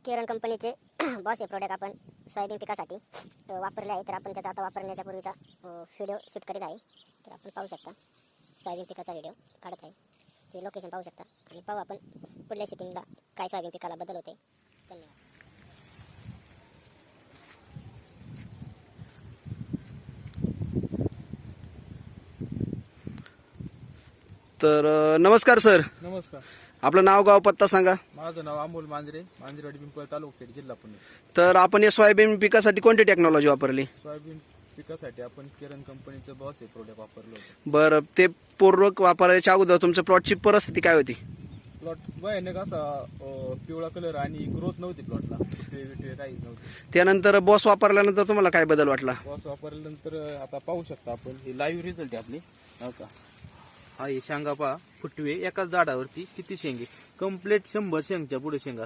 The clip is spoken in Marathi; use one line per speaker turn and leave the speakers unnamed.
केरन कंपनीचे बॉस हे प्रोडक्ट आपण सोयाबीन पिकासाठी वापरले आहे. तर आपण त्याचा आता वापरण्याच्या पूर्वीचा व्हिडिओ शूट करीत आहे. तर आपण पाहू शकता सोयाबीन पिकाचा व्हिडिओ काढत आहे. हे लोकेशन पाहू शकता आणि पाहू आपण पुढल्या शूटिंगला काय सोयाबीन पिकाला बदल होते. धन्यवाद.
तर नमस्कार सर,
नमस्कार.
आपलं नाव गाव पत्ता सांगा.
माझं नाव अमोल मांजरे, मांजरेवाडी पिंपळ तालुका खेड जिल्हा पुणे.
तर आपण या सोयाबीन पिकासाठी कोणती टेक्नॉलॉजी वापरली?
सोयाबीन पिकासाठी आपण केरन कंपनीचं बॉस हे प्रोडक्ट वापरलं होतं.
बरं, ते पूर्वक वापरायच्या अगोदर तुमच्या प्लॉटची परिस्थिती काय होती?
प्लॉट भयानक असा पिवळा कलर आणि ग्रोथ नव्हती प्लॉटला, विटे काहीच नव्हती.
त्यानंतर बॉस वापरल्यानंतर तुम्हाला काय बदल वाटला?
बॉस वापरल्यानंतर आता पाहू शकता आपण, हे लाईव्ह रिझल्ट आहे आपली. हो का, हा हे शेंगा पहा, फुटवे एकाच झाडावरती किती शेंगे, कम्प्लीट 100 शेंगच्या पुढे शेंगा.